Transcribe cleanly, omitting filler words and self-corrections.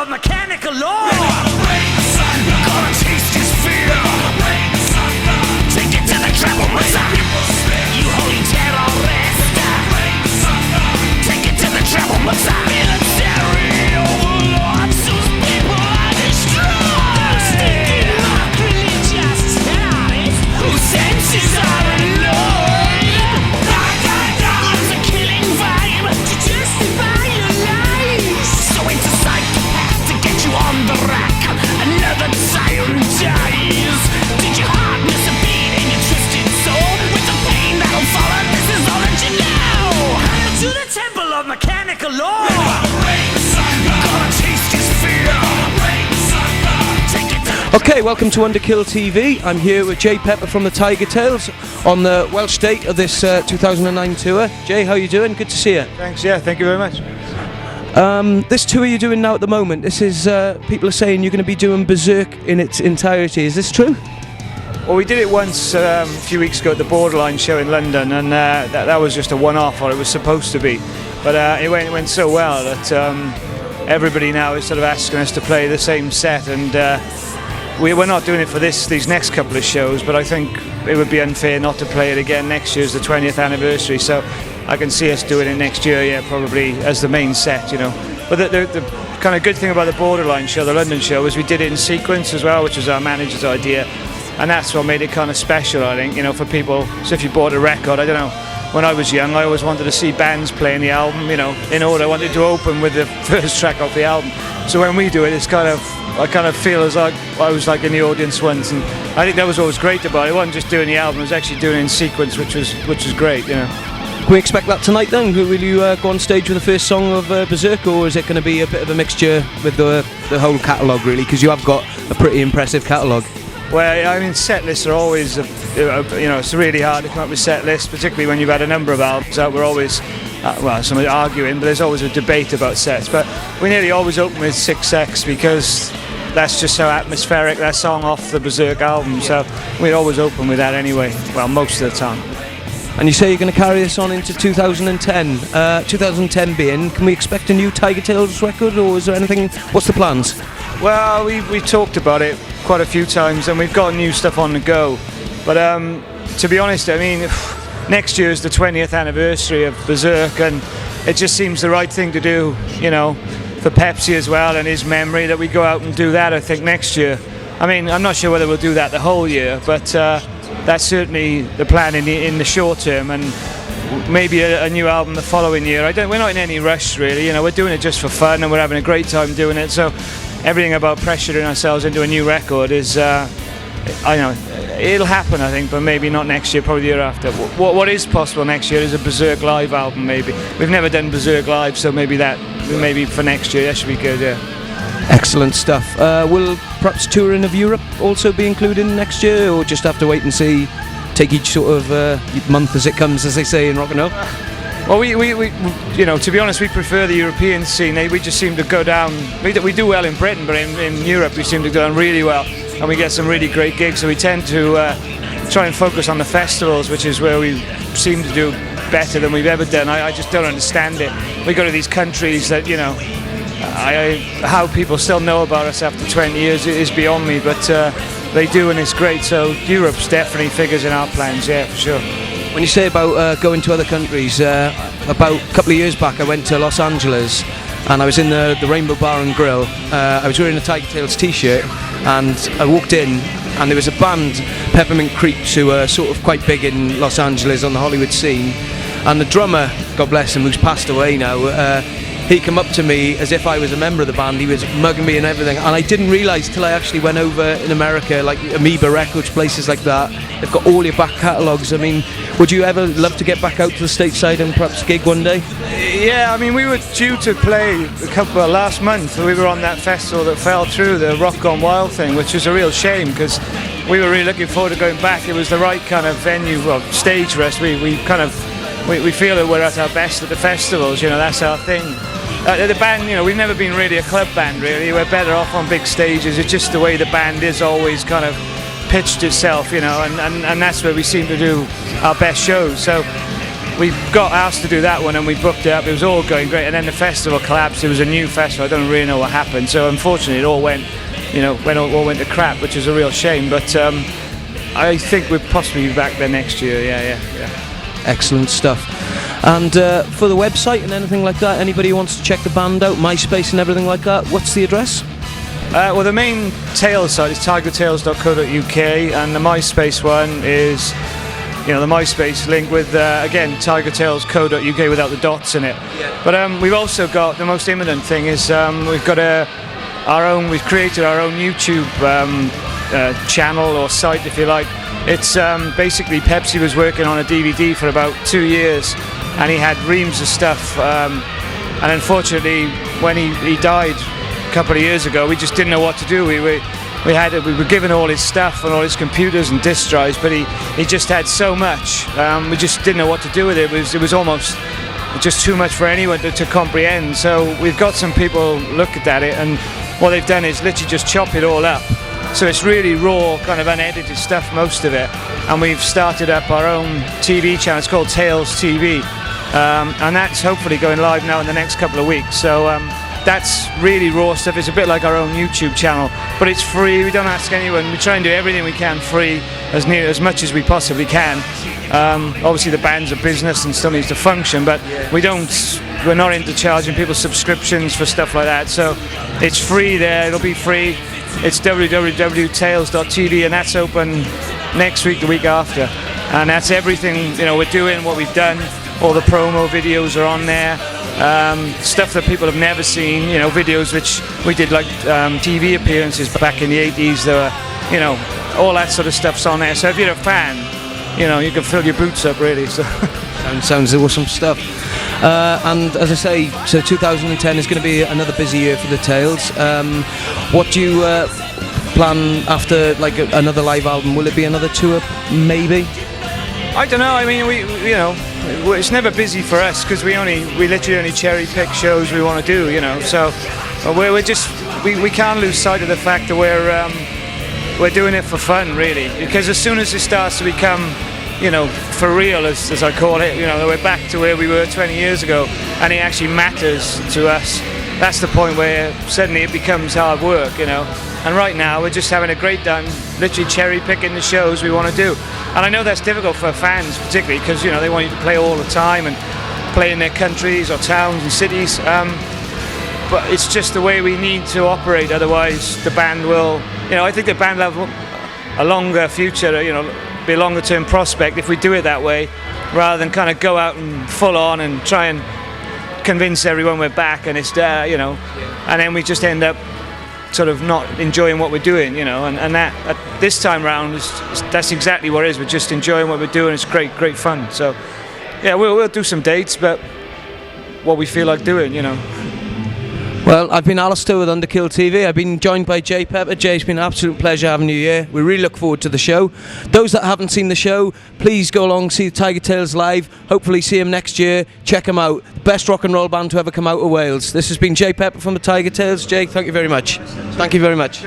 Mechanical law. Gonna taste his fear. Take it to the treble master. You holy terrorist. Take it to the treble master. Military overlords whose people are destroyed. Stinking rock religious terrorists whose senses are alloyed. Use a killing vibe to justify your lies. So into psychopath to get you on the rack. Another tyrant dies. Did your heart miss a beat in your twisted soul? With the pain that'll follow, this is all that you know. To the temple of mechanical law. Gonna taste his fear. Okay, welcome to underkillTV. I'm here with Jay Pepper from the TIGERTAILZ on the Welsh date of this 2009 tour. Jay, how you doing? Good to see you. Thanks, yeah, thank you very much. This tour you're doing now at the moment, this is, people are saying you're going to be doing Berserk in its entirety. Is this true? Well, we did it once a few weeks ago at the Borderline show in London, and that was just a one-off, or it was supposed to be. But it went so well that everybody now is sort of asking us to play the same set, and we're not doing it for these next couple of shows, but I think it would be unfair not to play it again. Next year's the 20th anniversary, so I can see us doing it next year, yeah, probably as the main set, you know. But the kind of good thing about the Borderline show, the London show, is we did it in sequence as well, which was our manager's idea, and that's what made it kind of special, I think, you know, for people. So if you bought a record, I don't know, when I was young, I always wanted to see bands playing the album, you know, in order. I wanted to open with the first track off the album. So when we do it, it's kind of, I kind of feel as like I was like in the audience once, and I think that was always great about it. It wasn't just doing the album; it was actually doing it in sequence, which was great, you know. Can we expect that tonight then? Will you go on stage with the first song of Berserk, or is it going to be a bit of a mixture with the whole catalogue, really? Because you have got a pretty impressive catalogue. Well, I mean, set lists are always, you know, it's really hard to come up with set lists, particularly when you've had a number of albums out. We're always, well, somebody arguing, but there's always a debate about sets. But we nearly always open with 6X because that's just so atmospheric, that song off the Berserk album. So we always open with that anyway, well, most of the time. And you say you're going to carry this on into 2010. 2010 being, can we expect a new TIGERTAILZ record, or is there anything, what's the plans? Well, we talked about it quite a few times, and we've got new stuff on the go. But to be honest, I mean, next year is the 20th anniversary of Berserk, and it just seems the right thing to do, you know, for Pepsi as well and his memory, that we go out and do that, I think, next year. I mean, I'm not sure whether we'll do that the whole year, but that's certainly the plan in the short term, and maybe a new album the following year. We're not in any rush, really, you know, we're doing it just for fun, and we're having a great time doing it, so everything about pressuring ourselves into a new record is, I know, it'll happen, I think, but maybe not next year, probably the year after. What is possible next year is a Berserk live album, maybe. We've never done Berserk live, so maybe for next year, that should be good, yeah. Excellent stuff. Will perhaps touring of Europe also be included next year, or just have to wait and see, take each sort of month as it comes, as they say in rock and roll? Well, we you know, to be honest, we prefer the European scene. We just seem to go down, we do well in Britain, but in Europe we seem to go down really well, and we get some really great gigs, so we tend to try and focus on the festivals, which is where we seem to do better than we've ever done. I just don't understand it. We go to these countries that, you know, how people still know about us after 20 years is beyond me, but they do, and it's great. So Europe's definitely figures in our plans, yeah, for sure. When you say about going to other countries, about a couple of years back I went to Los Angeles, and I was in the Rainbow Bar and Grill. I was wearing a TIGERTAILZ t-shirt, and I walked in, and there was a band, Peppermint Creeps, who are sort of quite big in Los Angeles on the Hollywood scene, and the drummer, God bless him, who's passed away now, he came up to me as if I was a member of the band. He was mugging me and everything, and I didn't realise till I actually went over in America, like Amoeba Records, places like that. They've got all your back catalogues. I mean, would you ever love to get back out to the stateside and perhaps gig one day? Yeah, I mean, we were due to play last month. We were on that festival that fell through, the Rock Gone Wild thing, which was a real shame because we were really looking forward to going back. It was the right kind of venue, well, stage for us. We feel that we're at our best at the festivals. You know, that's our thing. The band, you know, we've never been really a club band, really. We're better off on big stages. It's just the way the band is always kind of pitched itself, you know, and that's where we seem to do our best shows. So we got asked to do that one and we booked it up. It was all going great, and then the festival collapsed. It was a new festival. I don't really know what happened. So unfortunately, it all went, you know, all went to crap, which is a real shame. But I think we'll possibly be back there next year. Yeah. Excellent stuff. And for the website and anything like that, anybody who wants to check the band out, MySpace and everything like that, what's the address? Well, the main Tails site is TIGERTAILZ.co.uk, and the MySpace one is, you know, the MySpace link with, again, TIGERTAILZ.co.uk without the dots in it. Yeah. But we've also got, the most imminent thing is we've got we've created our own YouTube channel or site, if you like. It's basically Pepsi was working on a DVD for about 2 years, and he had reams of stuff, and unfortunately when he died a couple of years ago, we just didn't know what to do. We were given all his stuff and all his computers and disk drives, but he just had so much, we just didn't know what to do with it. It was almost just too much for anyone to comprehend. So we've got some people looked at it, and what they've done is literally just chop it all up. So it's really raw, kind of unedited stuff, most of it. And we've started up our own TV channel. It's called Tails TV, and that's hopefully going live now in the next couple of weeks. So that's really raw stuff. It's a bit like our own YouTube channel, but it's free. We don't ask anyone. We try and do everything we can free, as much as we possibly can. Obviously the band's a business and still needs to function, but we're not into charging people subscriptions for stuff like that. So it's free there. It'll be free. It's www.tails.tv, and that's open next week, the week after. And that's everything, you know, we're doing, what we've done. All the promo videos are on there. Stuff that people have never seen, you know, videos which we did, like TV appearances back in the 80s. There were, you know, all that sort of stuff's on there. So if you're a fan, you know, you can fill your boots up, really. So sounds awesome stuff. And as I say, so 2010 is going to be another busy year for the Tails. What do you plan after, like, another live album? Will it be another tour, maybe? I don't know. I mean, we you know, it's never busy for us because we literally only cherry pick shows we want to do, you know. So we can't lose sight of the fact that we're doing it for fun, really. Because as soon as it starts to become, you know, for real, as I call it, you know, we're back to where we were 20 years ago, and it actually matters to us. That's the point where suddenly it becomes hard work, you know. And right now we're just having a great time, literally cherry picking the shows we want to do. And I know that's difficult for fans, particularly because, you know, they want you to play all the time and play in their countries or towns and cities. But it's just the way we need to operate. Otherwise, the band will, you know, I think the band will have a longer future, you know, be a longer term prospect if we do it that way, rather than kind of go out and full on and try and convince everyone we're back and it's there, you know, and then we just end up sort of not enjoying what we're doing, you know, and that this time round that's exactly what it is. We're just enjoying what we're doing. It's great fun. So yeah, we'll do some dates, but what we feel like doing, you know. Well, I've been Alistair with underkillTV. I've been joined by Jay Pepper. Jay, it's been an absolute pleasure having you here. We really look forward to the show. Those that haven't seen the show, please go along, see the TIGERTAILZ live. Hopefully see them next year. Check them out. The best rock and roll band to ever come out of Wales. This has been Jay Pepper from the TIGERTAILZ. Jay, thank you very much. Thank you very much.